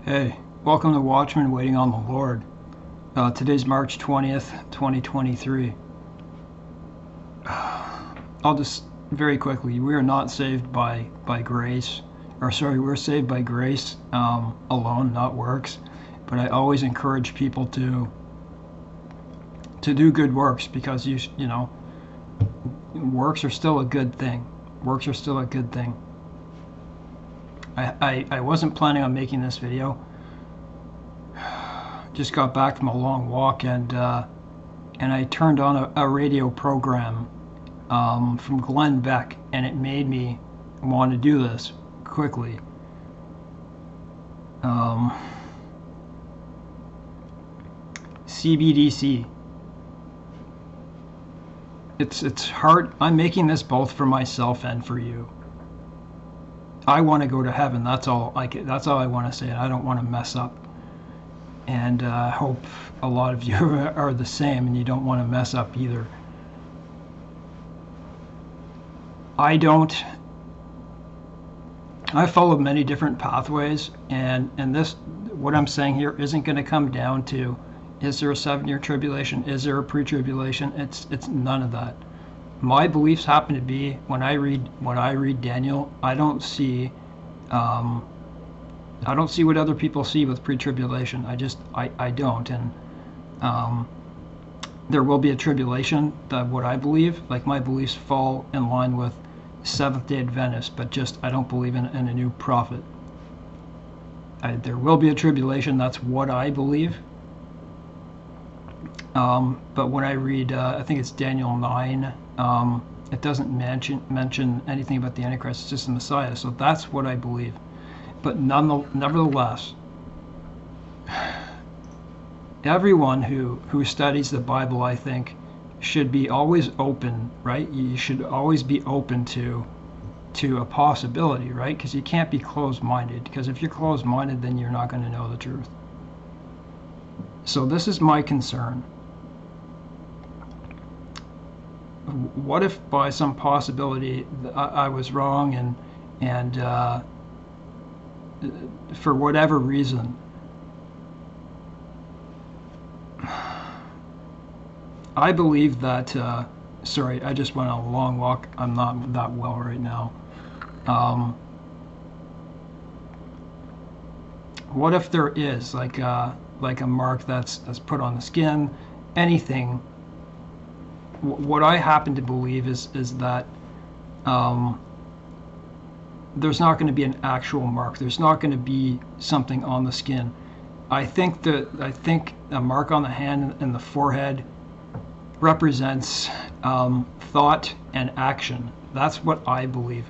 Hey, welcome to Watchmen Waiting on the Lord. Today's March 20th, 2023. I'll just very quickly, we are not saved by grace, we're saved by grace alone, not works. But I always encourage people to do good works because you know, works are still a good thing. Works are still a good thing. I wasn't planning on making this video. Just got back from a long walk and I turned on a radio program from Glenn Beck, and it made me want to do this quickly. CBDC. It's hard. I'm making this both for myself and for you. I want to go to heaven. That's all I want to say. I don't want to mess up. And I hope a lot of you are the same and you don't want to mess up either. I followed many different pathways, and this, what I'm saying here, isn't going to come down to, is there a 7-year tribulation? Is there a pre-tribulation? It's none of that. My beliefs happen to be, when I read Daniel, I don't see what other people see with pre-tribulation. I don't. And there will be a tribulation, what I believe. Like, my beliefs fall in line with Seventh-day Adventists, but just I don't believe in a new prophet. There will be a tribulation. That's what I believe. But when I read, I think it's Daniel 9, it doesn't mention anything about the Antichrist. It's just the Messiah. So that's what I believe. But nevertheless, everyone who studies the Bible, I think, should be always open, right? You should always be open to a possibility, right? Because you can't be closed-minded. Because if you're closed-minded, then you're not going to know the truth. So this is my concern. What if by some possibility I was wrong and for whatever reason, I believe that, sorry, I just went on a long walk. I'm not that well right now. What if there is like a mark that's put on the skin, anything? What I happen to believe is that there's not going to be an actual mark. There's not going to be something on the skin. I think a mark on the hand and the forehead represents thought and action. That's what I believe.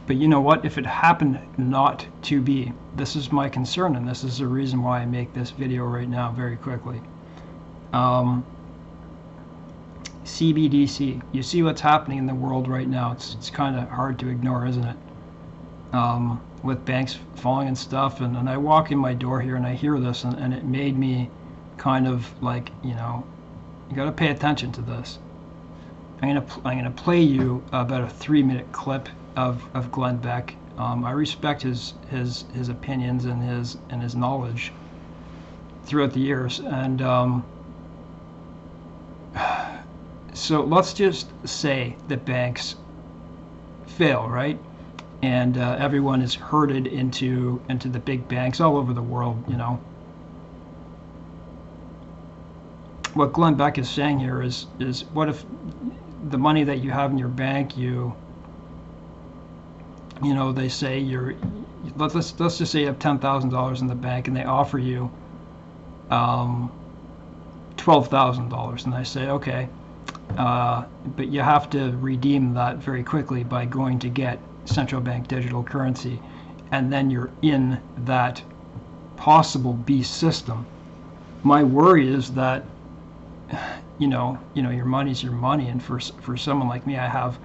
But you know what? If it happened not to be, this is my concern, and this is the reason why I make this video right now very quickly. CBDC. You see what's happening in the world right now. It's kind of hard to ignore, isn't it? With banks falling and stuff, and I walk in my door here and I hear this, and it made me kind of like, you know, you got to pay attention to this. I'm gonna play you about a 3-minute clip of Glenn Beck. I respect his opinions and his knowledge throughout the years, and so let's just say that banks fail, right? And everyone is herded into the big banks all over the world, you know. What Glenn Beck is saying here is what if the money that you have in your bank, you know, they say let's just say you have $10,000 in the bank and they offer you $12,000, and I say, okay, but you have to redeem that very quickly by going to get central bank digital currency, and then you're in that possible beast system. My worry is that you know your money's your money, and for someone like me, I have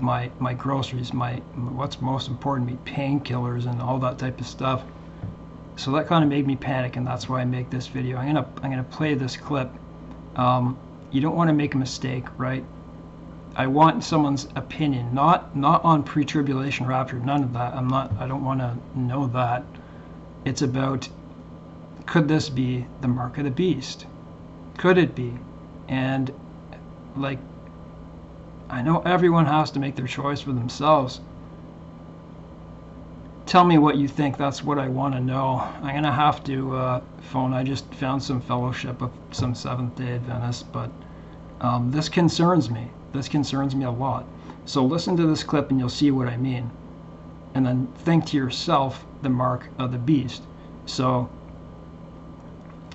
my groceries, what's most important to me, painkillers and all that type of stuff. So that kind of made me panic, and that's why I make this video. I'm gonna play this clip. You don't want to make a mistake, right? I want someone's opinion, not on pre-tribulation rapture, none of that. I don't want to know that. It's about, could this be the mark of the beast? Could it be? And like, I know everyone has to make their choice for themselves. Tell me what you think. That's what I want to know. I'm going to have to phone. I just found some fellowship of some Seventh-day Adventists, but this concerns me. This concerns me a lot. So listen to this clip and you'll see what I mean. And then think to yourself the mark of the beast. So,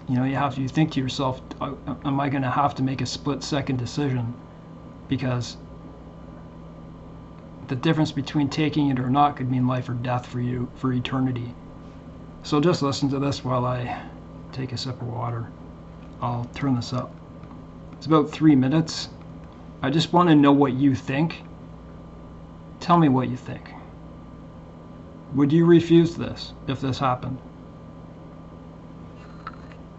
you think to yourself, am I going to have to make a split-second decision? Because the difference between taking it or not could mean life or death for you for eternity. So just listen to this while I take a sip of water. I'll turn this up. It's about 3 minutes. I just want to know what you think. Tell me what you think. Would you refuse this if this happened?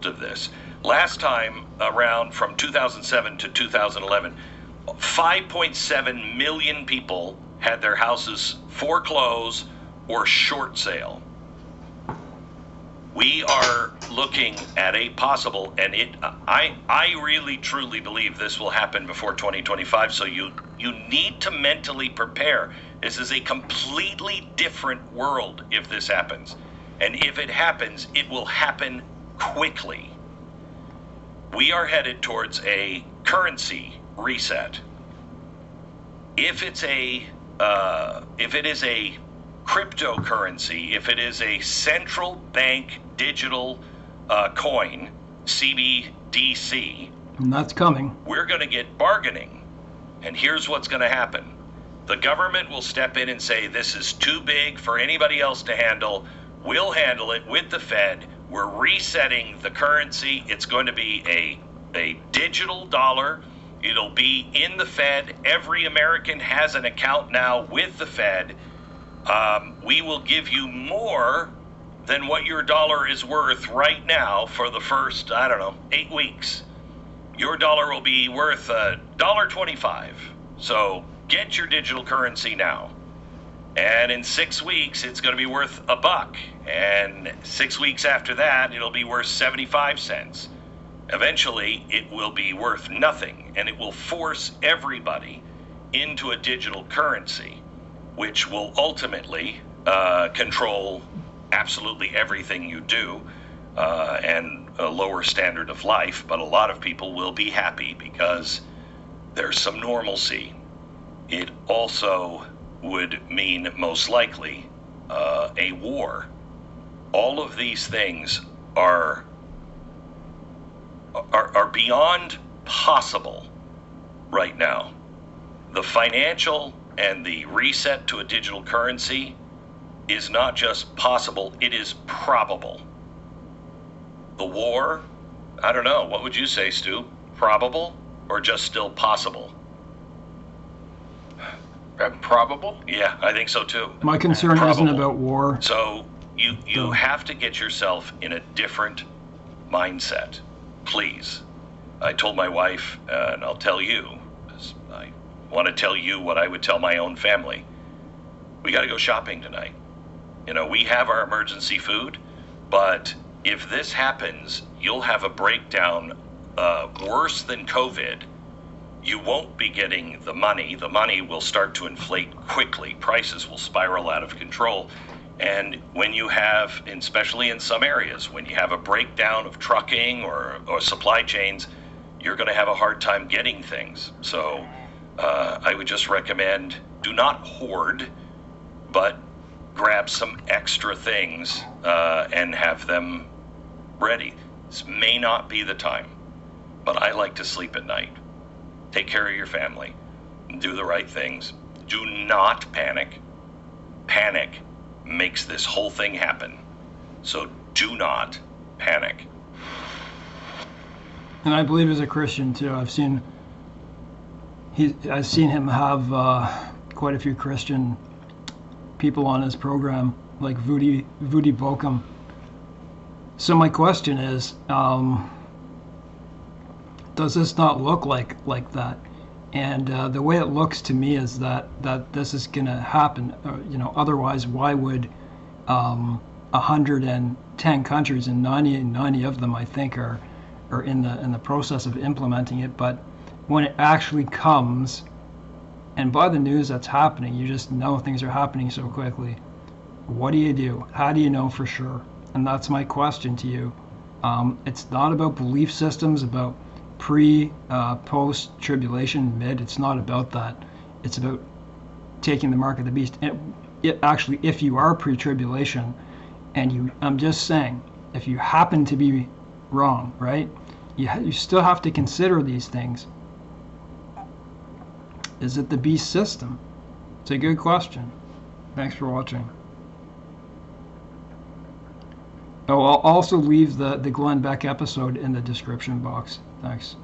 Of this. Last time around, from 2007 to 2011, 5.7 million people had their houses foreclosed or short sale. We are looking at a possible, and I really truly believe this will happen before 2025, so you need to mentally prepare. This is a completely different world if this happens. And if it happens, it will happen quickly. We are headed towards a currency reset. If it is a cryptocurrency, if it is a central bank digital coin, CBDC, and that's coming, we're going to get bargaining. And here's what's going to happen. The government will step in and say, this is too big for anybody else to handle. We'll handle it with the Fed. We're resetting the currency. It's going to be a digital dollar. It'll be in the Fed. Every American has an account now with the Fed. We will give you more than what your dollar is worth right now for the first, 8 weeks. Your dollar will be worth $1.25. So get your digital currency now. And in 6 weeks, it's going to be worth $1. And 6 weeks after that, it'll be worth 75 cents. Eventually, it will be worth nothing, and it will force everybody into a digital currency, which will ultimately control absolutely everything you do and a lower standard of life. But a lot of people will be happy because there's some normalcy. It also would mean most likely a war. All of these things are beyond possible right now. The financial and the reset to a digital currency is not just possible, it is probable. The war, I don't know, what would you say, Stu? Probable or just still possible? Probable? Yeah, I think so too. my concern Probable. isn't about war. So you have to get yourself in a different mindset, please. I told my wife, and I'll tell you, 'cause I want to tell you what I would tell my own family. We got to go shopping tonight. We have our emergency food, but if this happens, you'll have a breakdown worse than COVID. You won't be getting the money. The money will start to inflate quickly. Prices will spiral out of control. And when you have, especially in some areas, when you have a breakdown of trucking or supply chains, you're going to have a hard time getting things. So I would just recommend, do not hoard, but grab some extra things and have them ready. This may not be the time, but I like to sleep at night. Take care of your family. Do the right things. Do not panic. Panic makes this whole thing happen. So do not panic. And I believe as a Christian too. I've seen him have quite a few Christian people on his program, like Vudi Bokum. So my question is, does this not look like that? And the way it looks to me is that this is going to happen. Otherwise, why would 110 countries, and 90 of them, I think, are in the process of implementing it. But when it actually comes, and by the news that's happening, you just know things are happening so quickly. What do you do? How do you know for sure? And that's my question to you. It's not about belief systems, about pre, post, tribulation, mid. It's not about that. It's about taking the mark of the beast. And actually, if you are pre-tribulation, and I'm just saying, if you happen to be wrong, right? You still have to consider these things. Is it the beast system? It's a good question. Thanks for watching. Oh, I'll also leave the Glenn Beck episode in the description box. Thanks.